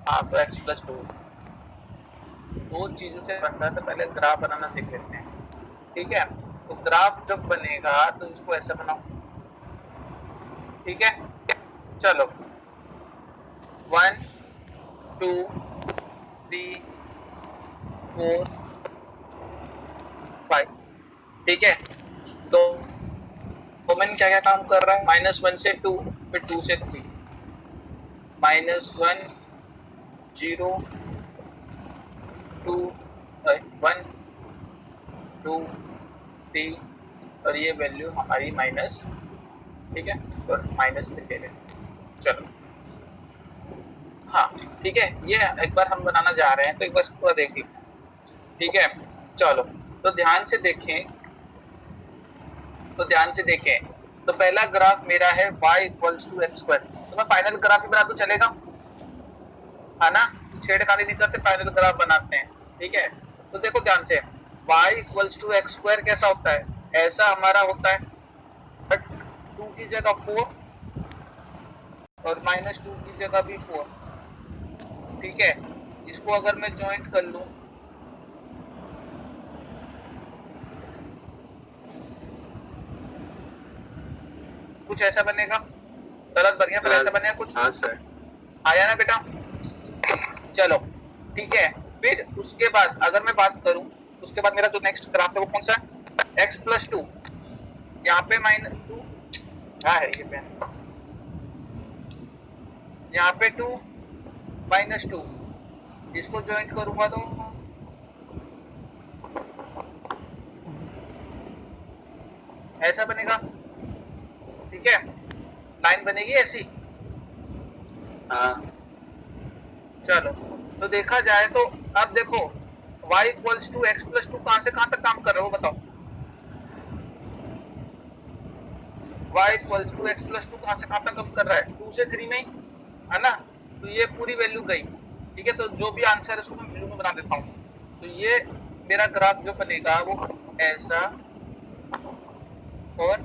हाँ तो x+2 दो चीजों से बनता है, तो पहले ग्राफ बनाना सीख लेते हैं, ठीक है। तो ग्राफ जब बनेगा तो इसको ऐसा बनाओ, ठीक है। चलो 1 2 3 4 5, ठीक है। तो डोमेन क्या क्या काम कर रहा है, -1 से 2, फिर 2 से 3, -1 0 2 1 2 3, और ये वैल्यू हमारी माइनस, ठीक है, और -3 ले लें। चलो हाँ ठीक है, ये एक बार हम बनाना जा रहे हैं, तो एक बार इसको देख लें, ठीक है। चलो तो ध्यान से देखें, तो पहला ग्राफ मेरा है y = x²। तो मैं फाइनल ग्राफ ही बना तो चलेगा, है ना, छेड़खानी नहीं करते, फाइनल ग्राफ बनाते हैं, ठीक है। तो देखो ध्यान से, y = x² कैसा होता है, ऐसा हमारा होता है, बट 2 की जगह 4 और -2 की जगह भी 4, ठीक है। इसको अगर मैं ज्वाइंट कर लूं, कुछ ऐसा बनेगा, गलत बन गया, पर ऐसा बनेगा कुछ। हाँ सर, आया ना बेटा, चलो ठीक है। फिर उसके बाद अगर मैं बात करूं, उसके बाद मेरा जो नेक्स्ट ग्राफ है वो कौन सा है, x+2, यहाँ पे -2, क्या है ये पेन, यहाँ पे 2 -2, इसको ज्वाइंट करूंगा तो ऐसा बनेगा, ठीक है, लाइन बनेगी ऐसी। हाँ चलो तो देखा जाए तो अब देखो y = x+2 कहां से कहां तक काम कर रहे हो बताओ, y = x+2 कहां से कहां तक काम कर रहा है, 2 से 3 में ही, है ना। तो ये पूरी वैल्यू गई, ठीक है। तो जो भी आंसर है उसको मैं ब्लू में बना देता हूँ। तो ये मेरा ग्राफ जो बनेगा वो ऐसा, और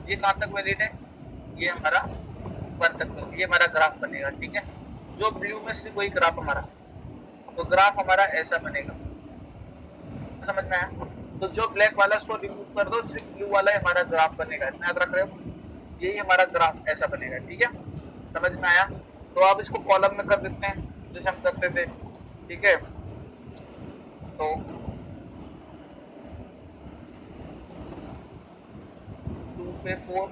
ये कहां तक वैलिड है, ये हमारा 1 तक, ये हमारा ग्राफ बनेगा, ठीक है। जो ब्लू में सिर्फ वही ग्राफ हमारा, तो ग्राफ हमारा ऐसा बनेगा, समझ में आया। तो जो ब्लैक वाला उसको रिमूव कर दो, सिर्फ ब्लू वाला हमारा ग्राफ बनेगा, इतना याद रख रहे हो, यही हमारा ग्राफ ऐसा बनेगा, ठीक है, समझ में आया। तो अब इसको कॉलम में कर देते हैं जैसे हम करते थे, ठीक है। तो 2 पे 4,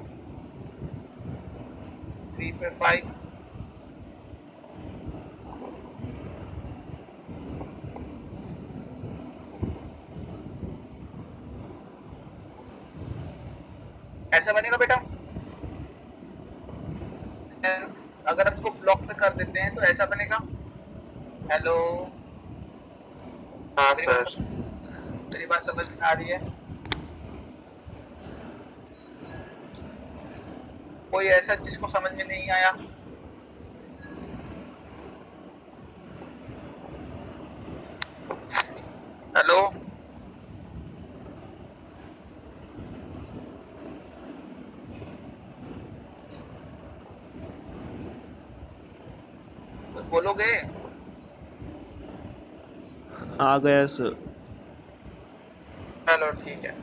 3 पे 5, ऐसा बनेगा बेटा। अगर हम इसको ब्लॉक में कर देते हैं तो ऐसा बनेगा। हेलो, हाँ मेरी सर, मेरी बात समझ में आ रही है, कोई ऐसा जिसको समझ में नहीं आया, हेलो। कुछ बोलोगे, आ गया सर। चलो ठीक है,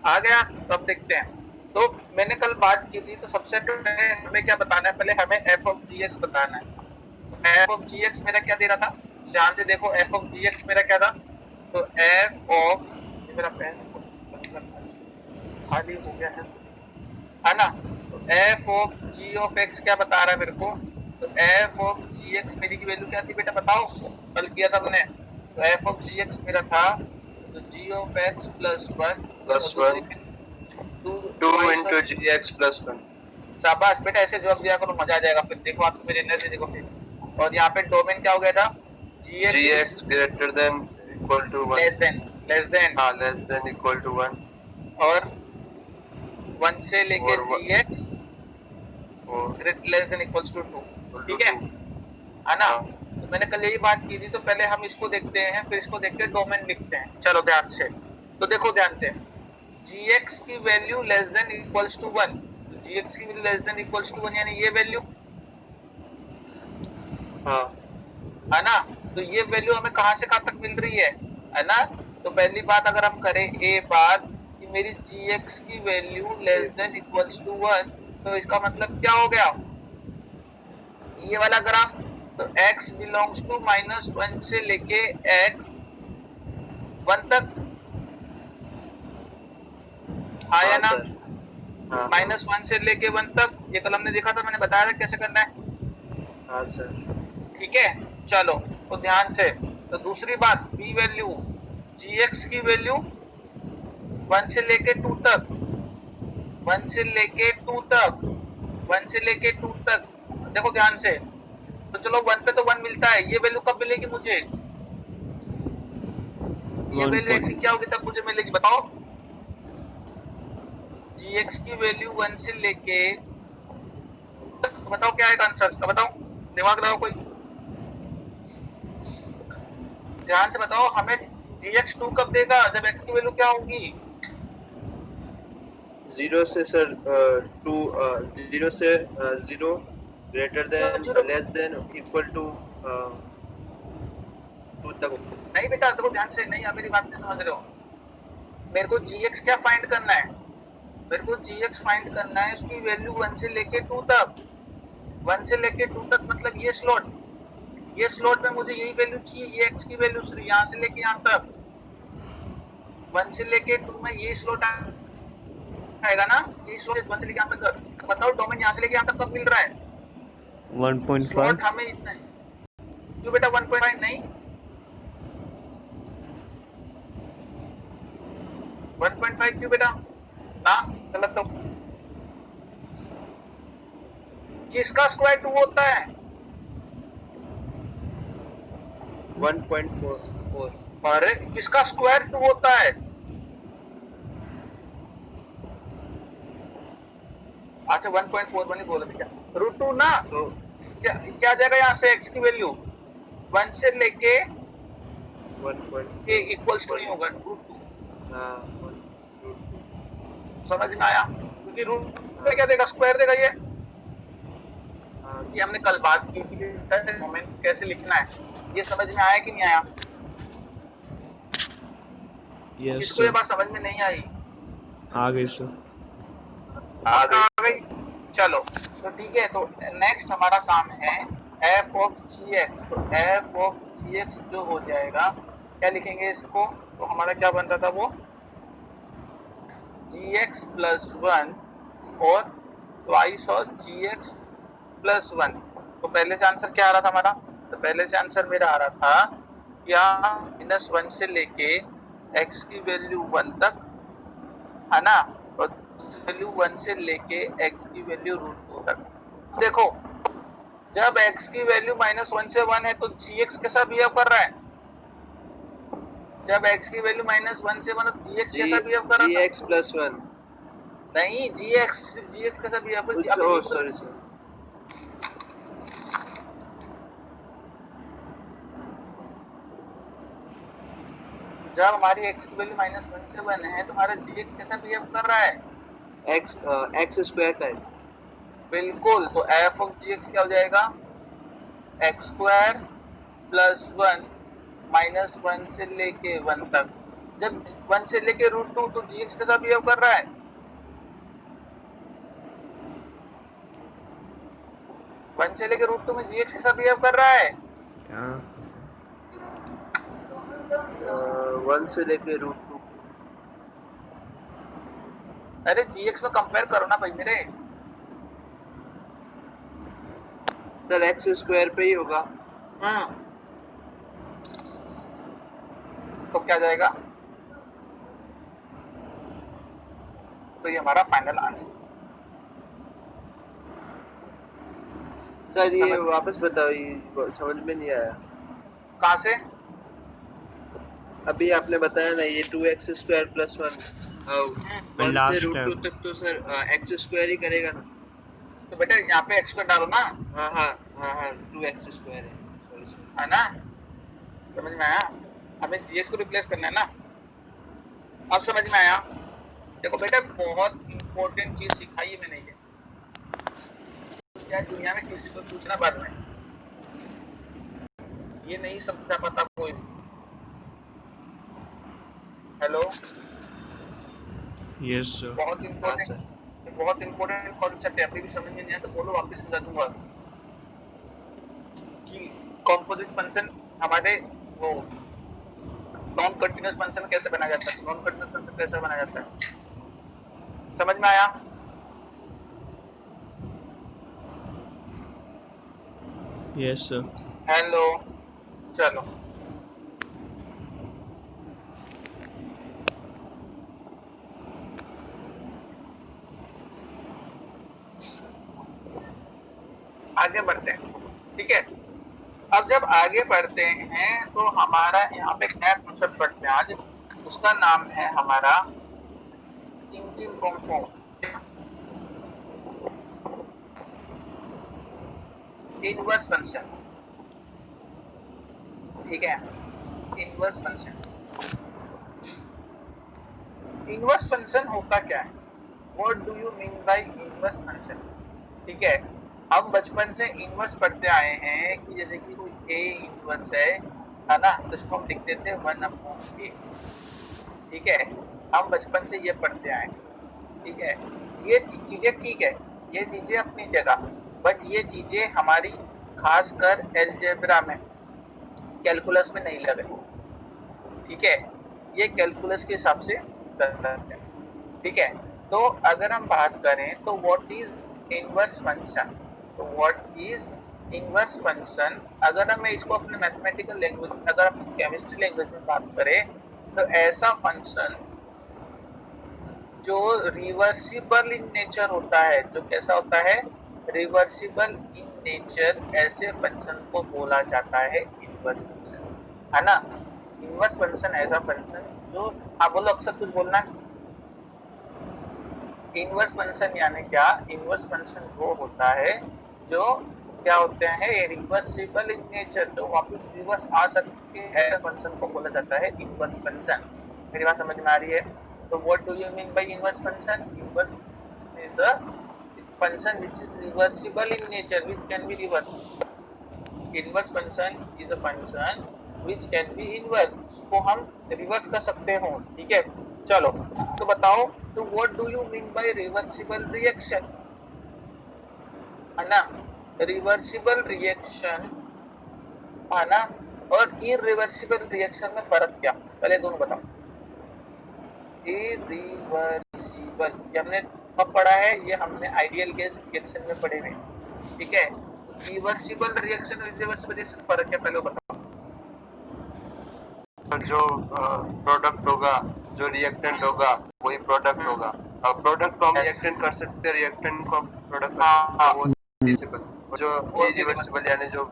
आ गया। तो अब देखते हैं। तो मैंने कल बात की थी, तो सबसे पहले हमें क्या बताना है, पहले हमें f(g(x) बताना है। f(g(x) मेरा क्या दे रहा था, ध्यान से देखो, f(g(x) मेरा क्या था, तो ये मेरा पेन खाली हो गया है ना। तो f(g(x) क्या बता रहा है मेरे को, तो f(g(x) मेरी की वैल्यू क्या थी बेटा बताओ, कल किया था हमने। तो f(g(x) मेरा था तो g(x) + 1, और दूसरी +1 2 ट्वाइस × ऑफ, gx +1। शाबाश बेटा, ऐसे जवाब दिया करो, मजा आ जाएगा। फिर देखो आपको मेरी एनर्जी देखो फिर। और यहाँ पे डोमेन क्या हो गया था, gx is gx > 1। Less than, हाँ, <= 1। और 1 से लेके और gx less than equals to 2, ठीक है 2। ना। हाँ तो मैंने कल यही बात की थी, तो पहले हम इसको देखते हैं, फिर इसको देख के डोमेन लिखते हैं। चलो ध्यान से, तो देखो ध्यान से, gx की value less than equals to 1, gx की value less than equals to 1 यानी ये वैल्यू हाँ है ना। तो ये वैल्यू हमें कहां से कहां तक मिल रही है ना। तो पहली बात अगर हम करें ए बात कि मेरी gx की value less than equals to 1, तो इसका मतलब क्या हो गया ये वाला ग्राफ। तो x बिलोंग्स टू -1 से लेके x 1 तक, हाँ या हाँ ना। सर हाँ -1 से लेके 1 तक, ये कल हमने देखा था, मैंने बताया था कैसे करना है। हाँ सर ठीक है, चलो तो ध्यान से। तो दूसरी बात b वैल्यू gx की वैल्यू 1 से लेके 2 तक, 1 से लेके 2 तक, 1 से लेके 2 तक, देखो ध्यान से। तो चलो 1 पे तो 1 मिलता है, ये वैल्यू कब मिलेगी मुझे, ये वन वैल्यू x की पॉइंट क्या होगी तब मुझे मिलेगी बताओ। gx की वैल्यू 1 से लेके तक, बताओ क्या है आंसर का, बताओ, दिमाग लगाओ कोई, ध्यान से बताओ। हमें gx2 कब देगा, जब x की वैल्यू क्या होगी। 0 से सर 2 0 से 0 greater than zero less than equal to 2 तक। नहीं बेटा देखो ध्यान से, नहीं आप मेरी बात नहीं समझ रहे हो। मेरे को gx क्या फाइंड करना है, मेरे को gx फाइंड करना है उसकी वैल्यू 1 से लेके 2 तक, 1 से लेके 2 तक मतलब ये स्लॉट, ये स्लॉट में मुझे यही वैल्यू चाहिए, ये x की वैल्यू सिर्फ यहाँ से लेके यहाँ तक, 1 से लेके 2 में ये स्लॉट आएगा ना, ये स्लॉट 1 से लेके यहाँ तक। बताओ डोमेन यहाँ से लेके यहाँ तक कब मिल रहा है, 1.5 स्लॉट हमें इतना है। क्यों बेटा 1.5 नहीं, 1.5 क्यों बेटा, ना गलत तो, किसका स्क्वायर 2 होता है, 1.44 अरे किसका स्क्वायर 2 होता है। अच्छा 1.41 ही बोला था क्या, √2 ना। तो क्या जाएगा यहाँ से x की वैल्यू 1 से लेके 1.4 इक्वल्स टू नहीं होगा √2, हाँ समझ में आया, क्योंकि रूट हाँ क्या देगा, स्क्वायर देगा हाँ ये हमने कल बात की थी कि मोमेंट कैसे लिखना है, ये समझ में आया कि नहीं आया, यस किसको ये सर बात समझ में नहीं आई, आ गई सर आ गई। चलो तो ठीक है, तो नेक्स्ट हमारा काम है f ऑफ gx। तो f ऑफ gx जो हो जाएगा, क्या लिखेंगे इसको, तो हमारा क्या बन रहा था वो gx प्लस 1 और ट्वाइस ऑफ gx प्लस 1। तो पहले से आंसर क्या आ रहा था हमारा, तो पहले से आंसर मेरा आ रहा था क्या -1 से लेके x की वैल्यू 1 तक है ना, और वैल्यू 1 से लेके x की वैल्यू √2 तक। देखो जब x की वैल्यू -1 से 1 है तो gx कैसा बिहेव कर रहा है, जब x की वैल्यू -1 से 1 है तो gx कैसा बिहेव कर रहा था, gx प्लस 1 नहीं gx कैसा बिहेव कर, अभी ओह नहीं सॉरी बोला। सर जब हमारी x की वैल्यू -1 से 1 है तो हमारा gx कैसा बिहेव कर रहा है, x स्क्वायर टाइप बिल्कुल। तो f ऑफ gx क्या हो जाएगा, x स्क्वायर प्लस 1 -1 से लेके 1 तक। जब 1 से लेके √2 तो gx कैसा बिहेव कर रहा है, 1 से लेके √2 में gx कैसा बिहेव कर रहा है, क्या 1 से लेके √2 अरे gx में कंपेयर करो ना भाई मेरे, सर x स्क्वायर पे ही होगा तो क्या जाएगा, तो ये हमारा फाइनल आंसर। सर ये समझ वापस बताओ, ये समझ में नहीं आया। कहाँ से, अभी आपने बताया ना ये 2x स्क्वायर प्लस 1 1 से लास्ट √2 टाइम तक, तो सर x स्क्वायर ही करेगा ना। तो बेटा यहाँ पे x स्क्वायर डालो ना, हाँ हाँ हाँ हाँ 2x स्क्वायर है, सॉरी सॉरी। है ना, समझ में आया, हमें gx को रिप्लेस करना है ना, अब समझ में आया। देखो बेटा बहुत इंपॉर्टेंट चीज सिखाई है मैंने ये, क्या दुनिया में किसी को पूछना बाद में, ये नहीं समझा पाता कोई भी। Hello, Yes, sir. बहुत हाँ सर। इम्पोर्टेंट कॉन्सेप्ट है, अभी भी समझ में नहीं आया तो बोलो, वापस समझा दूंगा कि कॉम्पोजिट फंक्शन हमारे वो नॉन कंटिन्यूअस फंक्शन कैसे बनाया जाता है, नॉन कंटिन्यूअस फंक्शन कैसे बनाया जाता है, समझ में आया? Yes, sir. हेलो, चलो आगे बढ़ते हैं, ठीक है। अब जब आगे बढ़ते हैं तो हमारा यहाँ पे एक नया कॉन्सेप्ट पढ़ते हैं आज, उसका नाम है हमारा चिंचिन कोंफो, इनवर्स फंक्शन, ठीक है। इनवर्स फंक्शन, इनवर्स फंक्शन होता क्या है, what do you mean by inverse function, ठीक है। हम बचपन से इनवर्स पढ़ते आए हैं कि जैसे कि कोई ए इनवर्स है ना, तो इसको हम लिख देते हैं 1/a, ठीक है। हम बचपन से ये पढ़ते आए हैं, ठीक है। ये चीजें ठीक है, ये चीजें अपनी जगह, बट ये चीजें हमारी खासकर एलजेब्रा में, कैलकुलस में नहीं लगे, ठीक है। ये कैलकुलस के हिसाब से करते हैं, ठीक है। तो अगर हम बात करें तो व्हाट इज इनवर्स फंक्शन, तो व्हाट इज इनवर्स फंक्शन, अगर हम इसको अपने मैथमेटिकल लैंग्वेज, अगर हम केमिस्ट्री लैंग्वेज में बात करें तो ऐसा फंक्शन जो रिवर्सिबल इन नेचर होता है, जो कैसा होता है, रिवर्सिबल इन नेचर, ऐसे फंक्शन को बोला जाता है इनवर्स फंक्शन, है ना। इनवर्स फंक्शन ऐसा फंक्शन जो, आप बोलो अक्सर कुछ बोलना है। इनवर्स फंक्शन यानी क्या, इनवर्स फंक्शन वो होता है जो क्या होते हैं, रिवर्सिबल इन नेचर, जो वापस रिवर्स आ सकते हैं, ऐसे फंक्शन को बोला जाता है इनवर्स फंक्शन। मेरी बात समझ में आ रही है? तो what do you mean by inverse function, inverse is a function which is reversible in nature, which can be reversed, inverse function is a function which can be inverse, इसको हम reverse कर सकते हो, ठीक है। चलो तो बताओ, तो what do you mean by reversible reaction, है ना। रिवर्सिबल रिएक्शन, है ना, और इरिवर्सिबल रिएक्शन में फर्क क्या, पहले दोनों बताओ। इरिवर्सिबल ये हमने कब पढ़ा है, ये हमने आइडियल केस रिएक्शन में पढ़े हुए, ठीक है। रिवर्सिबल रिएक्शन और इरिवर्सिबल रिएक्शन फर्क क्या, पहले बताओ। जो प्रोडक्ट होगा, जो रिएक्टेंट होगा वही प्रोडक्ट होगा। अब प्रोडक्ट को हम रिएक्टेंट कर सकते हैं, रिएक्टेंट को प्रोडक्ट कर सकते हैं, वो रिवर्सिबल। जो इरिवर्सिबल यानी जो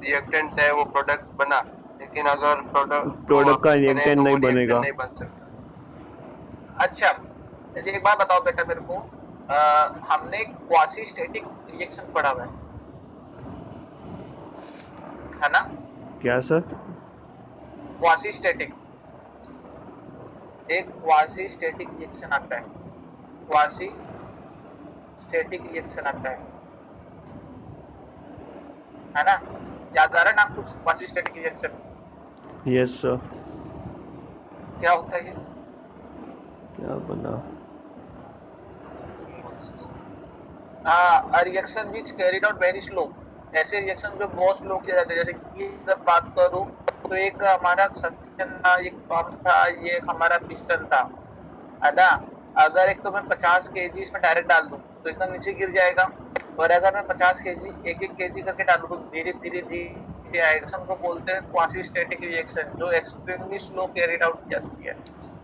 रिएक्टेंट है वो प्रोडक्ट बना, लेकिन अगर प्रोडक्ट का रिएक्टेंट नहीं बनेगा। नहीं बन सकता। अच्छा, एक बात बताओ बेटा मेरे को, हमने क्वासी स्टैटिक रिएक्शन पढ़ा हुआ है ना। क्या सर? क्वासी स्टैटिक, एक क्वासी स्टैटिक रिएक्शन आता है, क्वासी स्टैटिक रिएक्शन आता है ना। याद आ रहा है ना आपको quasi static reaction? Yes sir. क्या होता है ये? क्या बना? Reaction which carried out very slow, ऐसे रिएक्शन जो बहुत स्लो किए जाते हैं। जैसे कि अगर बात करूं तो एक हमारा सक्शन था, एक पंप था, ये एक हमारा पिस्टन था, है ना। अगर एक तो मैं 50 केजी इसमें डायरेक्ट डाल दूं तो एकदम नीचे गिर जाएगा, और अगर मैं 50 केजी एक एक केजी करके डालूं तो धीरे धीरे धीरे आएगा। को बोलते हैं क्वासी स्टैटिक रिएक्शन, जो एक्सट्रीमली स्लो कैरिड आउट की जाती है।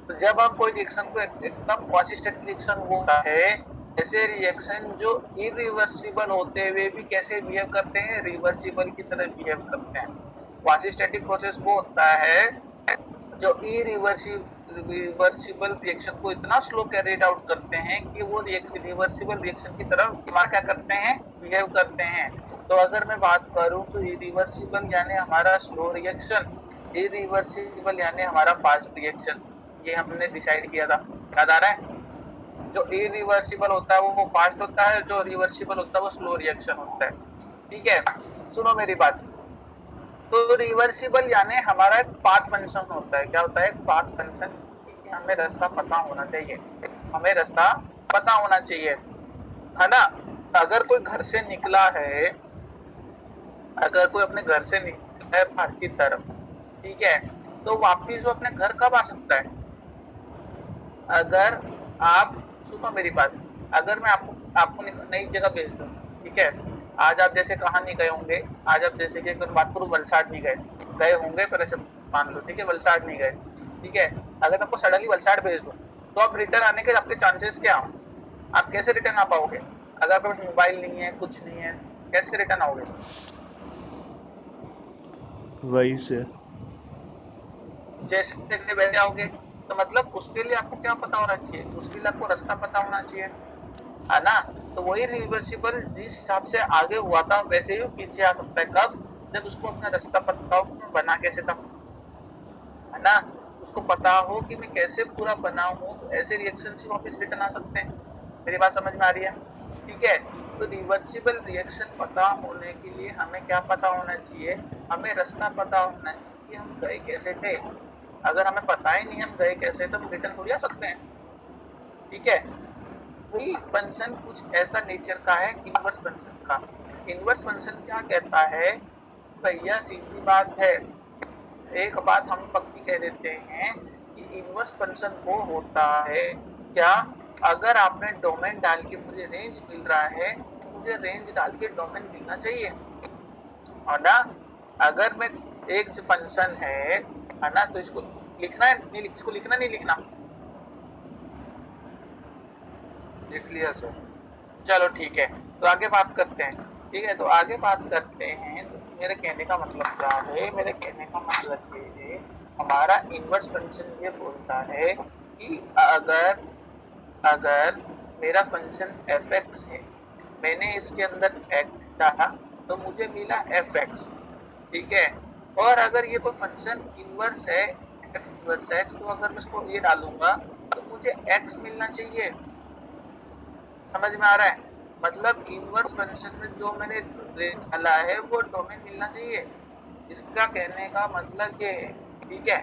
तो जब हम कोई रिएक्शन को एकदम क्वासी स्टैटिक रिएक्शन होता है, ऐसे रिएक्शन जो इरिवर्सिबल होते हुए भी कैसे बिहेव करते हैं, रिवर्सिबल की तरह बिहेव करते हैं। क्वासी स्टैटिक प्रोसेस वो होता है जो इरिवर्सिबल रिएक्शन को इतना स्लो कैरिड आउट करते हैं कि वो रिवर्सिबल रिएक्शन की तरफ हमारा क्या करते हैं, बिहेव करते हैं। तो अगर मैं बात करूं तो इरिवर्सिबल यानी हमारा स्लो रिएक्शन, इरिवर्सिबल यानी हमारा फास्ट रिएक्शन, ये हमने डिसाइड किया था, याद आ रहा है? जो इरिवर्सिबल होता है वो फास्ट होता है, जो रिवर्सिबल होता है वो स्लो रिएक्शन होता है। ठीक है, सुनो मेरी बात। तो रिवर्सिबल यानी हमारा एक पाथ फंक्शन होता है। क्या होता है? एक पाथ फंक्शन। हमें रास्ता पता होना चाहिए, हमें रास्ता पता होना चाहिए, है ना। अगर कोई घर से निकला है, अगर कोई अपने घर से निकला है बाहर की तरफ, ठीक है, तो वापिस वो अपने घर कब आ सकता है? अगर आप, सुनो मेरी बात, अगर मैं आपको आपको नई जगह भेज दूं, ठीक है, आज आप जैसे कहाँ नहीं गए होंगे, आज आप जैसे कि अगर बात करूं वलसाड नहीं गए, गए होंगे पर ऐसे मान लो, ठीक है, वलसाड नहीं गए, ठीक है, अगर आपको सडनली वलसाड भेज दूं तो आप रिटर्न आने के आपके चांसेस क्या हो? आप कैसे रिटर्न आ पाओगे? अगर आपके पास मोबाइल नहीं है, कुछ नहीं है, कैसे रिटर्न आओगे? वही से। जैसे कि बैठे आओगे, तो मतलब उसके लिए आपको क्या पता होना चाहिए? उसके लिए आपको रास्ता पता होना चाहिए, है ना। तो वही रिवर्सिबल जिस हिसाब से आगे हुआ था वैसे ही पीछे आ सकता है। कब? जब उसको अपना रास्ता पता हो कि मैं बना कैसे था, है ना। उसको पता हो कि मैं कैसे पूरा बना हूँ, तो ऐसे रिएक्शन से वापस रिटर्न आ सकते हैं। मेरी बात समझ में आ रही है? ठीक है, तो रिवर्सिबल रिएक्शन पता होने के लिए हमें क्या पता होना चाहिए? हमें रास्ता पता होना चाहिए कि हम गए कैसे थे। अगर हमें पता ही नहीं हम गए कैसे, तो हम रिटर्न थोड़ी आ सकते हैं। ठीक है, वही फंक्शन कुछ ऐसा नेचर का है इनवर्स फंक्शन का। इनवर्स फंक्शन क्या कहता है? भैया सीधी बात है, एक बात हम पक्की कह देते हैं कि इनवर्स फंक्शन वो होता है क्या? अगर आपने डोमेन डाल के मुझे रेंज मिल रहा है, तो मुझे रेंज डाल के डोमेन मिलना चाहिए, है ना। अगर मैं एक फंक्शन है ना, तो इसको लिखना है नहीं, इसको लिखना नहीं लिखना? लिख लिया सर। चलो ठीक है, तो आगे बात करते हैं। ठीक है, तो आगे बात करते हैं। तो मेरे कहने का मतलब क्या है? मेरे कहने का मतलब ये है, हमारा इनवर्स फंक्शन ये बोलता है कि अगर अगर मेरा फंक्शन एफ एक्स है, मैंने इसके अंदर एक्स डाला तो मुझे मिला एफ एक्स, ठीक है। और अगर ये कोई फंक्शन इनवर्स है, एफ इनवर्स एक्स, तो अगर मैं इसको ये डालूंगा तो मुझे एक्स मिलना चाहिए। समझ में आ रहा है? मतलब इनवर्स फंक्शन में जो मैंने रेंज डाला है वो डोमेन मिलना चाहिए। इसका कहने का मतलब ये है, ठीक है,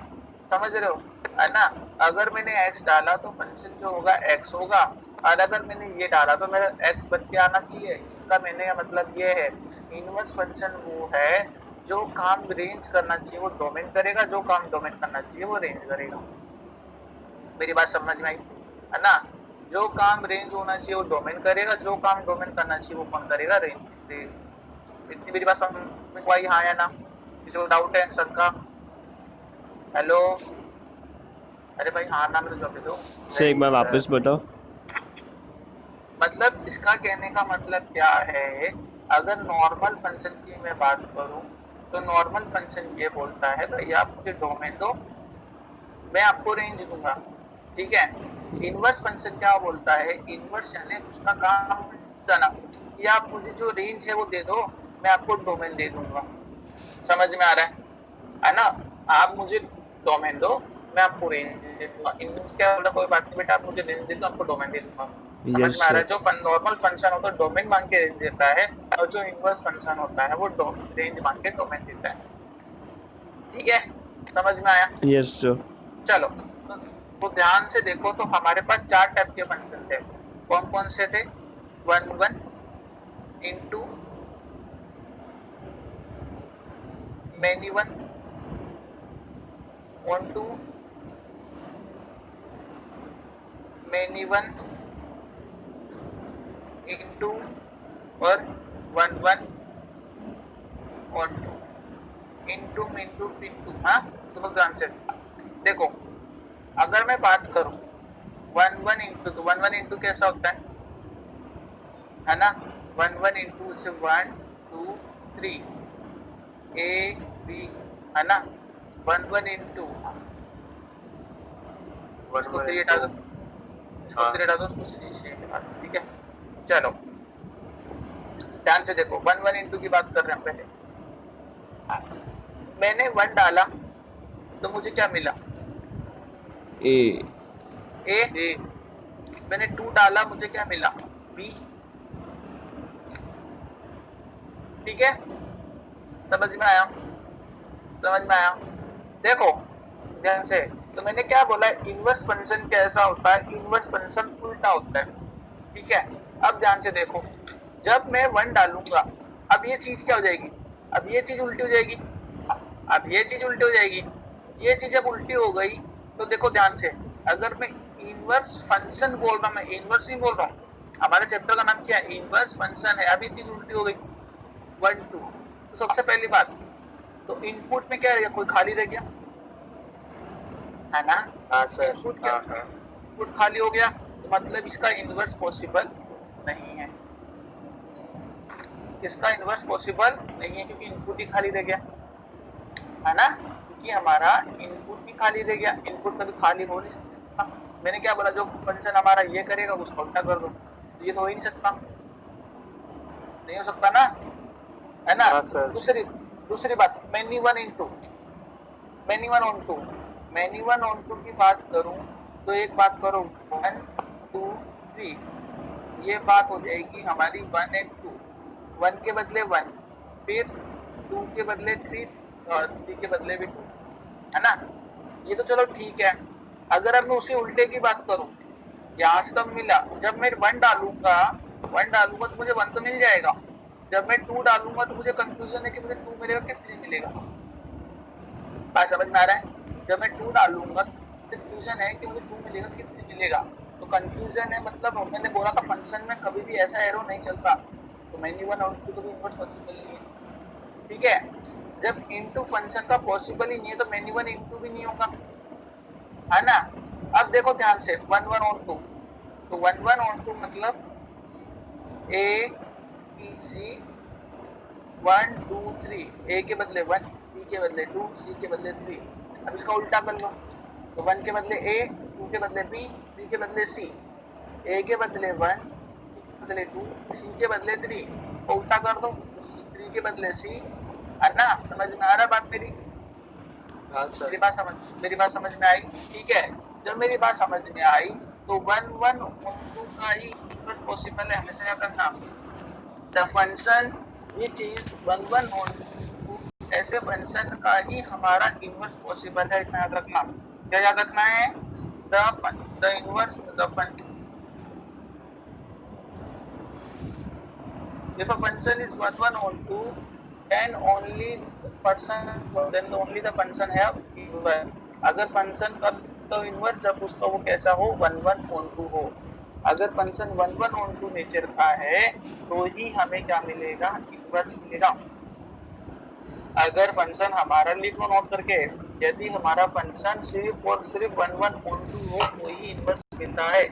समझ रहे हो, है ना। अगर मैंने x डाला तो फंक्शन जो होगा x होगा, और अगर मैंने ये डाला तो मेरा x बन के आना चाहिए। इसका मैंने का मतलब ये है, इनवर्स फंक्शन वो है जो काम रेंज करना चाहिए वो डोमेन करेगा, जो काम डोमेन करना चाहिए वो रेंज करेगा। मेरी बात समझ में आई, है ना। जो काम रेंज होना चाहिए वो डोमेन करेगा, जो काम डोमेन करना चाहिए वो कौन करेगा? रेंज। इतनी मेरी बात समझ में आई, हाँ या ना? किसी को डाउट है सर का? हेलो, अरे भाई हाँ ना मेरे जवाब दे दो। सर एक बार नहीं वापस सर। बताओ। मतलब इसका कहने का मतलब क्या है? अगर नॉर्मल फंक्शन की मैं बात करूं, तो नॉर्मल फंक्शन ये बोलता है भैया आप मुझे डोमेन दो, मैं आपको रेंज दूंगा, ठीक है। इनवर्स फंक्शन क्या बोलता है? इनवर्स यानी उसका काम जाना कि आप मुझे जो रेंज है वो दे दो, मैं आपको डोमेन दे दूंगा। समझ में आ रहा है ना। आप मुझे डोमेन दो, मैं आपको रेंज दे दूंगा। इनवर्स क्या बोला? कोई बात नहीं बेटा, आप मुझे रेंज दे दो, आपको डोमेन दे दूंगा। समझ यस में आ रहा सर। है? जो नॉर्मल फंक्शन होता है डोमेन मांग के रेंज देता है, और जो इनवर्स फंक्शन होता है वो रेंज मांग के डोमेन देता है। ठीक है, समझ में आया? Yes sir. चलो, तो ध्यान से देखो, तो हमारे पास चार टाइप के फंक्शन थे। कौन कौन से थे? One one, into, many one, one two, many one, into, और one one, one two, into मिंटू पिंटू। हाँ, सुनो ध्यान से देखो। अगर मैं बात करूं वन वन इंटू, तो वन वन इंटू कैसा होता है ना। वन वन इंटू से one two three, A B, है ना। वन वन इंटू, वन इसको वन थ्री हटा इंटू। दो, इसको हाँ। थ्री हटा दो, इसको सी से हटा दो, ठीक है। चलो ध्यान से देखो, वन वन इंटू की बात कर रहे हैं पहले। मैंने वन डाला तो मुझे क्या मिला? ए। ए। ए। मैंने 2 डाला, मुझे क्या मिला, बी। ठीक है, समझ में आया? समझ में आया? देखो ध्यान से, तो मैंने क्या बोला, इनवर्स फंक्शन कैसा होता है, इनवर्स फंक्शन उल्टा होता है। ठीक है, अब ध्यान से देखो, जब मैं 1 डालूंगा, अब ये चीज क्या हो जाएगी, अब ये चीज उल्टी हो जाएगी, अब ये चीज उल्टी हो जाएगी। ये चीज जब उल्टी हो गई तो देखो ध्यान से, अगर मैं इनवर्स फंक्शन बोल रहा हूँ, मैं इनवर्स नहीं बोल रहा हूँ, हमारे चैप्टर का नाम क्या है, इनवर्स फंक्शन है। अभी चीज उल्टी हो गई 1 2, तो सबसे पहली बात, तो इनपुट में क्या रहेगा, कोई खाली रह गया है ना। हाँ सर, इनपुट क्या, हाँ हाँ। इनपुट खाली हो गया, तो मतलब इसका इनवर्स पॉसिबल नहीं है, इसका इनवर्स पॉसिबल नहीं है, क्योंकि इनपुट ही खाली रह गया है ना, क्योंकि हमारा इनपुट ही खाली रह गया, इनपुट कभी खाली हो नहीं सकता। मैंने क्या बोला, जो फंक्शन हमारा ये करेगा उसको उल्टा कर दो, तो ये तो हो ही नहीं सकता, नहीं हो सकता ना, है ना। हाँ सर। दूसरी दूसरी बात, many one into many one onto, many one onto की बात करूं तो एक बात करो 1 2 3, ये बात हो जाएगी हमारी 1 एंड 2, 1 के बदले 1, फिर 2 के बदले 3 और 3 के बदले भी 2, है ना। ये तो चलो ठीक है। अगर अब मैं उसके उल्टे की बात करूं, यहाँ से तो मिला, जब मैं 1 डालूंगा, 1 डालूंगा तो मुझे 1 तो मिल जाएगा, जब मैं 2 डालूंगा तो मुझे कंफ्यूजन है कि मुझे 2 मिलेगा कि 3 मिलेगा। बात समझ में आ रहा है? जब मैं 2 डालूंगा तो कंफ्यूजन है कि मुझे 2 मिलेगा कि 3 मिलेगा, तो कंफ्यूजन है, मतलब मैंने बोला था फंक्शन में कभी भी ऐसा एरो नहीं चलता, तो मैनी वन और 2 तो भी इनवर्स पॉसिबल नहीं है। ठीक है, जब इनटू फंक्शन का पॉसिबल ही नहीं है तो मैनी वन इनटू भी नहीं होगा, है ना। अब देखो ध्यान से, 1 1 ऑन 2, तो 1 1 ऑन 2 मतलब ए बी सी 1 2 3, ए के बदले 1, बी के बदले 2, सी के बदले 3। अब इसका उल्टा कर लो, तो 1 के बदले ए, 2 के बदले बी, बी के बदले सी, ए के बदले 1, बी के बदले 2, सी के बदले 3, उल्टा कर दो, तो 3 के बदले सी, है ना। समझ में आ रहा बात मेरी? हाँ सर। मेरी बात समझ में आई? ठीक है, जब मेरी बात समझ में आई तो 1 1 ऑन 2 का ही पॉसिबल है, हमेशा याद रखना। The function which is 1 1 on 2, ऐसे फंक्शन का ही हमारा इनवर्स पॉसिबल है, इतना याद रखना। क्या याद रखना है? The inverse the function, if a function is 1 1 on 2, then only the function have inverse। अगर फंक्शन का तो इनवर्स जब उसका वो कैसा हो, 1 1 on 2 हो। अगर फंक्शन 1 1 on 2 नेचर का है तो ही हमें क्या मिलेगा, इनवर्स मिलेगा। अगर फंक्शन हमारा, लिख लो नोट करके, यदि हमारा फंक्शन सिर्फ और सिर्फ 1 1 on 2 हो तो ही इनवर्स मिलता है।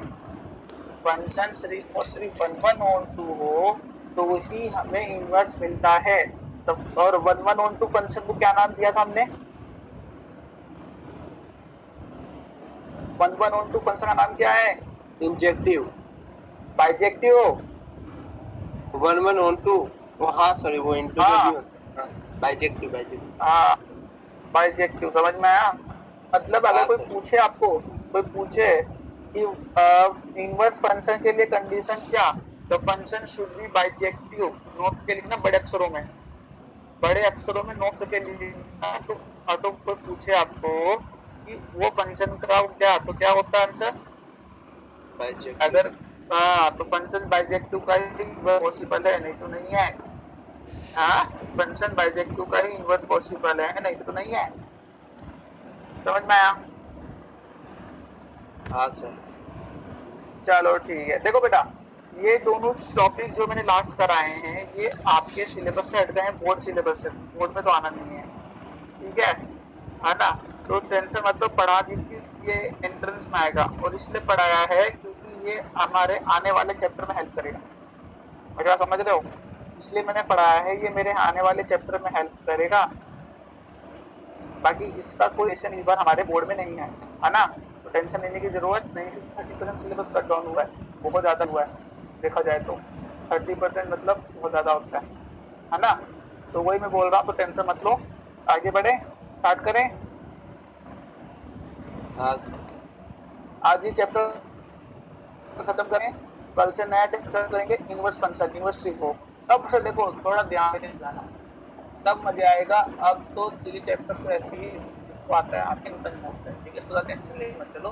फंक्शन सिर्फ और सिर्फ 1 1 on 2 हो तो ही हमें इनवर्स मिलता है। तो और 1 1 on 2 फंक्शन को क्या नाम दिया था हमने? 1 1 on 2 फंक्शन का नाम क्या है? इंजेक्टिव। बाइजेक्टिव। 1 1 ऑन 2, वो हाँ सॉरी, वो इंटू में हाँ भी होता है। Bijective, bijective. हाँ, बाइजेक्टिव, समझ में आया? मतलब अगर हाँ कोई सर। पूछे आपको, कोई पूछे कि इनवर्स फंक्शन के लिए कंडीशन क्या, तो function should be bijective, note के लिखना बड़े अक्षरों में, बड़े अक्षरों में नोट करके लिखना। तो कोई पूछे आपको कि वो फंक्शन का क्या, तो क्या होता है आंसर? बाइजेक्टिव। अगर हाँ, तो फंक्शन बाइजेक्टिव का ही पॉसिबल है, नहीं तो नहीं है। हाँ, फंक्शन बाइजेक्टिव का ही इनवर्स पॉसिबल है, नहीं तो नहीं है। समझ में आया? हाँ सर। चलो ठीक है, देखो बेटा, ये दोनों टॉपिक जो मैंने लास्ट कराए हैं ये आपके सिलेबस से हट गए हैं, बोर्ड सिलेबस से, बोर्ड में तो आना नहीं है। ठीक है ना। तो टेंशन मतलब पढ़ा दी थी, ये एंट्रेंस में आएगा, और इसलिए पढ़ाया है क्योंकि ये हमारे आने वाले चैप्टर में हेल्प करेगा। मेरी बात समझ रहे हो? इसलिए मैंने पढ़ाया है, ये मेरे आने वाले चैप्टर में हेल्प करेगा। बाकी इसका कोई क्वेश्चन इस बार हमारे बोर्ड में नहीं है ना, तो टेंशन लेने की जरूरत नहीं, क्योंकि 30% सिलेबस कट डाउन हुआ है, बहुत ज्यादा हुआ है देखा जाए तो। 30% मतलब बहुत ज्यादा होता है ना। तो वही मैं बोल रहा हूँ, तो टेंशन मत लो, आगे बढ़े, स्टार्ट करें। हाँ सर। आज ये चैप्टर खत्म करें, कल से नया चैप्टर करेंगे इनवर्स फंक्शन, इनवर्स ट्री को। तब से देखो थोड़ा ध्यान देने जाना, तब मजा आएगा। अब तो 3 चैप्टर तो ऐसे ही जिसको आता है आपके निकल जाता है, ठीक है, इसको टेंशन लेके मत चलो,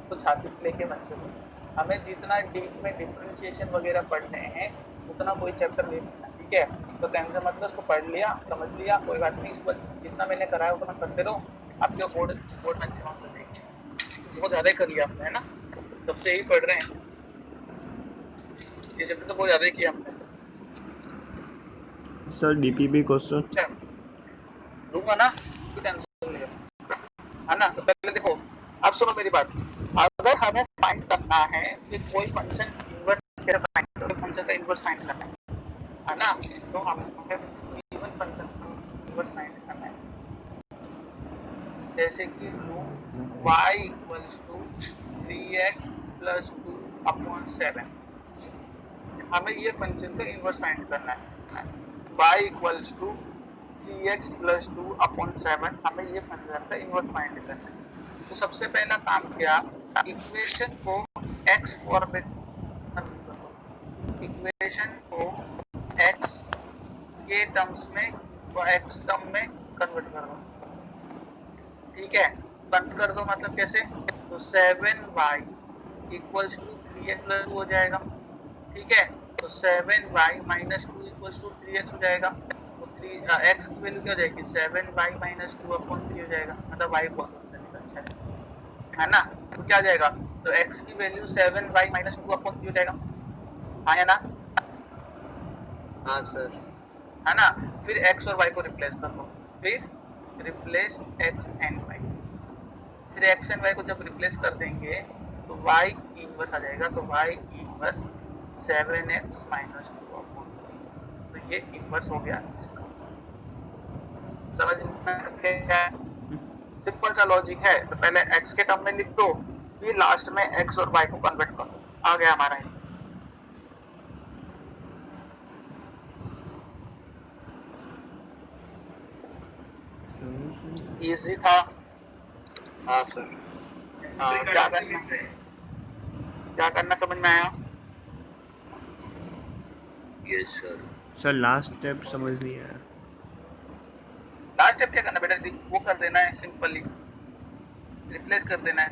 तो छाती लेके मत चलो। हमें जितना डीप में डिफरेंशिएशन वगैरह पढ़ने हैं उतना कोई चैप्टर नहीं पढ़ना, ठीक है। तो टेंशन मतलब उसको पढ़ लिया, समझ लिया, कोई बात नहीं, इसको जितना मैंने कराया उतना करते रहो, आपके बोर्ड बोर्ड में अच्छे मार्क्स आ जाएंगे। बहुत ज्यादा ही कर लिया आपने, है ना, तब से यही पढ़ रहे हैं, ये चैप्टर तो बहुत ज्यादा ही किया हमने। सर डीपीपी क्वेश्चन दूंगा ना, कोई टेंशन नहीं है ना। तो पहले देखो, अब सुनो मेरी बात, अगर हमें फाइंड करना है कि कोई फंक्शन इनवर्स कैसे फाइंड करो, फंक्शन का इनवर्स फाइंड करना है ना, तो हमें गिवन फंक्शन का इनवर्स फाइंड करना है। जैसे कि y equals to 3x plus 2/7, हमें ये फंक्शन का इनवर्स फाइंड करना है। y equals to 3x plus 2/7, हमें ये फंक्शन का इनवर्स फाइंड करना है। तो सबसे पहला काम क्या, इक्वेशन को x फॉर्मेट कन्वर्ट करो, इक्वेशन को x के टर्म्स में और x टर्म में कन्वर्ट कर दो, ठीक है। कन्वर्ट कर दो मतलब कैसे, तो 7y equals to 3x plus 2 हो जाएगा, ठीक है। तो 7y minus 2 equals to 3x हो जाएगा, तो 3x की वैल्यू क्या हो जाएगी, 7y माइनस 2/3 हो जाएगा, मतलब y बहुत अच्छा है ना। तो क्या आ जाएगा, तो x की वैल्यू 7y माइनस 2/3 हो जाएगा, हाँ है ना। हाँ सर। है ना। फिर x और y को रिप्लेस कर दो, फिर रिप्लेस x एंड y, फिर x एंड y को जब रिप्लेस कर देंगे तो y इनवर्स आ जाएगा, तो y इनवर्स 7x माइनस 2/3, तो ये इनवर्स हो गया इसका। समझ में क्या है, सिंपल सा लॉजिक है। तो पहले x के टर्म में लिख दो, फिर लास्ट में x और y को कन्वर्ट कर दो, आ गया हमारा इनवर्स। इजी था। हाँ सर। क्या करना, क्या करना समझ में आया। Yes sir. Sir last step समझ नहीं आया। लास्ट स्टेप क्या करना बेटा, वो कर देना है, सिंपली रिप्लेस कर देना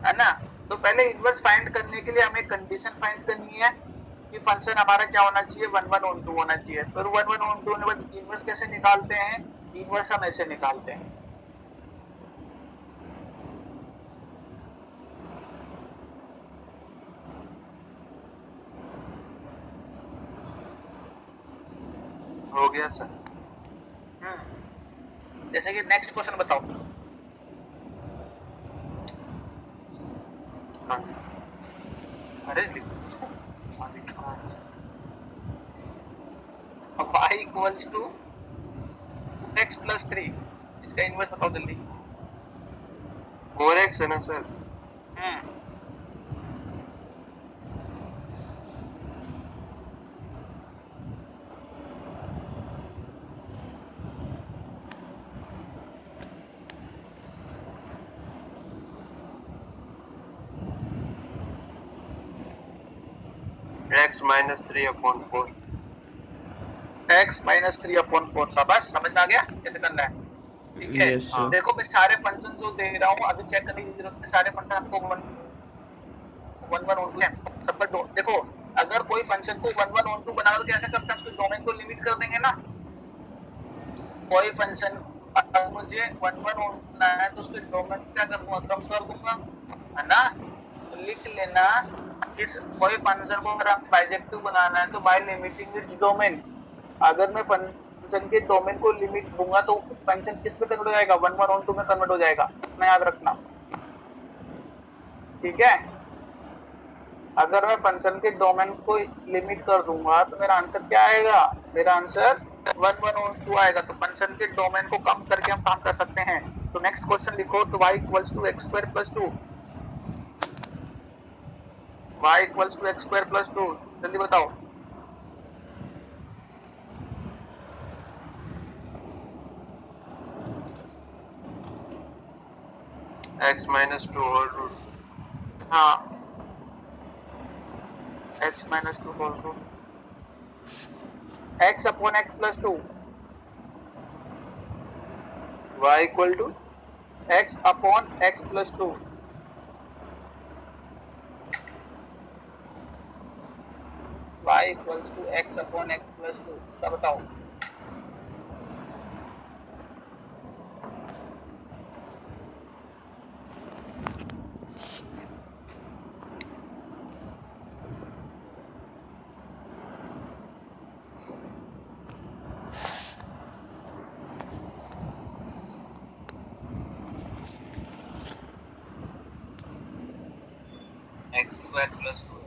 है ना। तो पहले इनवर्स फाइंड करने के लिए हमें कंडीशन फाइंड करनी है कि फंक्शन हमारा क्या होना चाहिए, 1/1 होना चाहिए। फिर 1/1 होने बाद इनवर्स कैसे निकालते हैं, इनवर्स हम ऐसे निकालते हैं, हो गया सर। जैसे कि नेक्स्ट क्वेश्चन बताओ। हाँ। अरे y equals to x plus 3, इसका इनवर्स बताओ जल्दी। 4x है ना sir. x minus 3/4। x minus 3/4, शाबाश, समझ में आ गया कैसे करना है, ठीक है। Yes sir. देखो मैं सारे फंक्शन जो दे रहा हूँ अभी चेक करने की जरूरत है, सारे फंक्शन आपको 1/1 है सब पर। देखो अगर कोई फंक्शन को 1/1 बनाना तो कैसे करते हैं, उसके डोमेन को लिमिट कर देंगे ना। कोई फंक्शन अगर मुझे 1/1 बनाना है तो उसके डोमेन क्या कर दूंगा, कम कर दूंगा, है ना। तो लिख लेना, इस कोई फंक्शन को अगर बाइजेक्टिव बनाना है तो बाय लिमिटिंग इट्स डोमेन, अगर मैं फंक्शन के डोमेन को लिमिट दूंगा तो फंक्शन किस में कन्वर्ट हो जाएगा, 1/2 में कन्वर्ट हो जाएगा, इतना याद रखना, ठीक है। अगर मैं फंक्शन के डोमेन को लिमिट कर दूंगा तो मेरा आंसर क्या आएगा, मेरा आंसर 1/2 आएगा। तो फंक्शन के डोमेन को कम करके हम काम कर सकते हैं। तो नेक्स्ट क्वेश्चन लिखो, तो y equals to x square plus 2, y equals to x square plus 2, जल्दी बताओ। x minus 2 whole root. हाँ, x minus 2 whole root, x upon x plus 2, y equal to x upon x plus 2, y equals to x upon x plus 2, इसका बताओ। x square plus 2.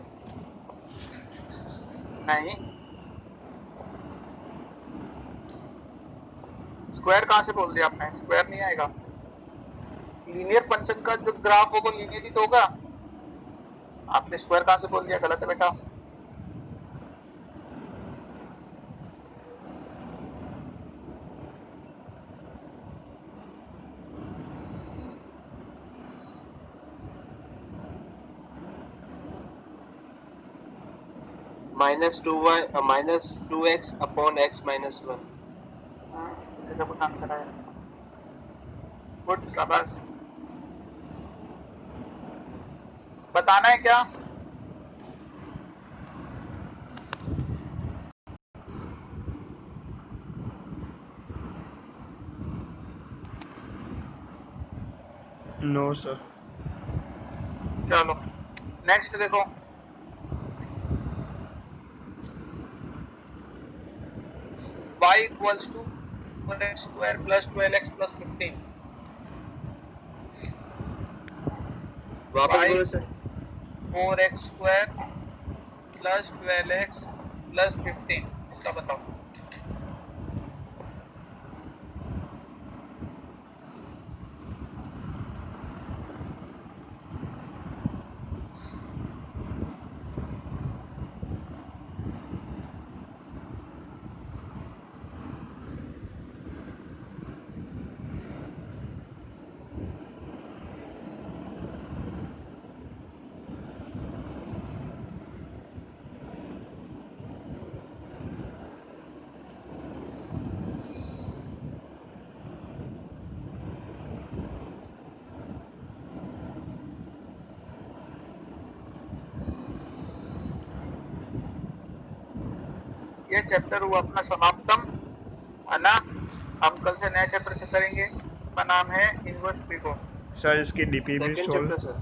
नहीं, square कहाँ से बोल दिया आपने? स्क्वायर नहीं आएगा। लीनियर फंक्शन का जो ग्राफ होगा लीनियर ही तो होगा। आपने स्क्वायर कहाँ से बोल दिया? गलत है बेटा। minus 2y minus 2x upon x minus 1. ऐसा कुछ आंसर आया। गुड, शाबाश। बताना है क्या? No sir. चलो नेक्स्ट देखो। y equals to 4x square plus 12x plus 15। वापस y बोलो sir. 4x square plus 12x plus 15, इसका बताओ। ये चैप्टर हुआ अपना समाप्तम, है ना। हम कल से नया चैप्टर से करेंगे, उसका नाम है इनवर्स ट्रिगो। सर इसकी डीपी भी सेकंड सोल्व। Chapter sir.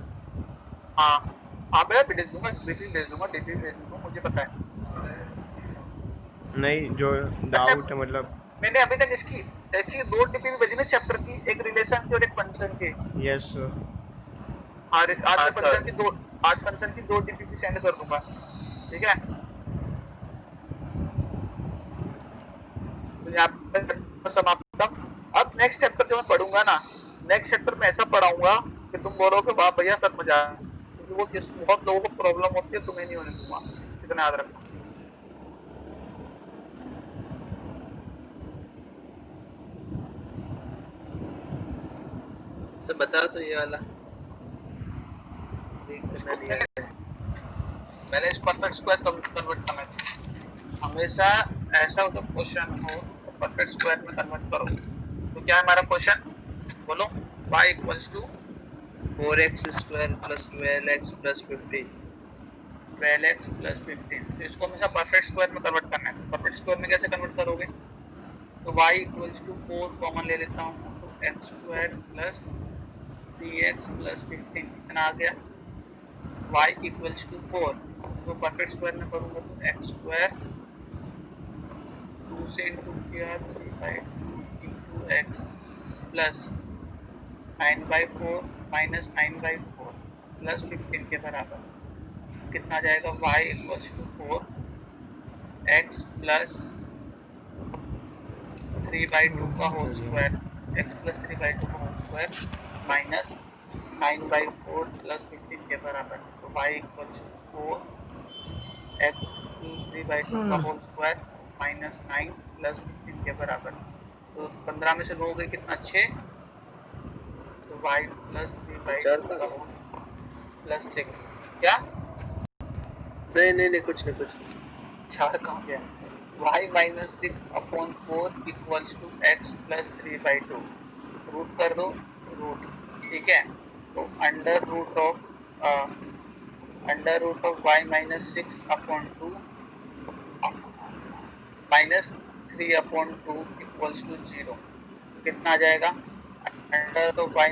हाँ हाँ, मैं भेज दूंगा, डीपी भेज दूंगा, डीपी भेज दूंगा, मुझे पता है। नहीं, जो अच्छा, डाउट है मतलब। मैंने अभी तक इसकी दो डीपी भेजी ना चैप्टर की, एक रिलेशन की और एक फंक्शन की। Yes sir. आज हाँ, फंक्शन की दो, आज फंक्शन की दो डीपी सेंड कर दूंगा, ठीक है। तो यहाँ पर समाप्त। अब नेक्स्ट चैप्टर जो मैं पढ़ूंगा ना, नेक्स्ट चैप्टर में ऐसा पढ़ाऊंगा कि तुम बोलोगे वाह भैया सब मजा आया, क्योंकि वो बहुत लोगों को प्रॉब्लम होती है, तुम्हें नहीं होने दूंगा, इतना याद रखो। तो बताओ तो ये वाला इसको मैंने इस परफेक्ट स्क्वायर कन्वर्ट करना चाहिए हमेशा। ऐसा हो तो क्वेश्चन हो तो परफेक्ट स्क्वायर में कन्वर्ट करो। तो क्या है हमारा क्वेश्चन, बोलो। y equals to 4x square plus 12x plus 15। 12x plus 15। तो इसको हमेशा परफेक्ट स्क्वायर में कन्वर्ट करना है। परफेक्ट स्क्वायर में कैसे कन्वर्ट करोगे? तो y इक्वल्स टू 4 कॉमन ले लेता हूँ, तो x square plus 3x plus 15 इतना आ गया। y इक्वल्स टू 4, तो परफेक्ट स्क्वायर में करूंगा तो x स्क्वायर 2 से इंटू किया 3/2 into x plus 9/4 minus 9/4 plus 15 के बराबर कितना आ जाएगा? y equals to 4x plus 3/2 का होल स्क्वायर, x प्लस 3/2 का होल स्क्वायर माइनस 9/4 प्लस 15 के बराबर। तो y equals to 4x plus 3/2 का होल स्क्वायर माइनस 9 प्लस 15 के बराबर। तो 15 में से 9 गई कितना? 6। तो y प्लस चार का? प्लस 6 क्या नहीं कुछ नहीं 4 कहाँ गया y minus 6/4 equals to x plus 3/2 root कर दो रूट ठीक है तो under root of y minus 6/2 minus 3/2 equals to 0 कितना आ जाएगा under of y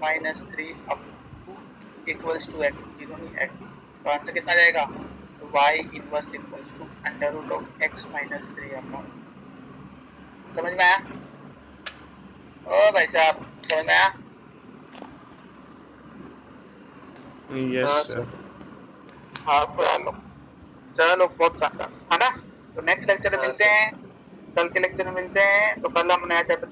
minus 3/2 equals to x 0 नहीं x तो आंसर कितना आ जाएगा y inverse equals to under root of x minus 3/2 समझ में आया ओ भाई साहब समझ में आया Yes, sir. हाँ चलो बहुत शानदार है ना तो नेक्स्ट लेक्चर में हाँ, मिलते हैं कल के लेक्चर में मिलते हैं तो कल हम नया चैप्टर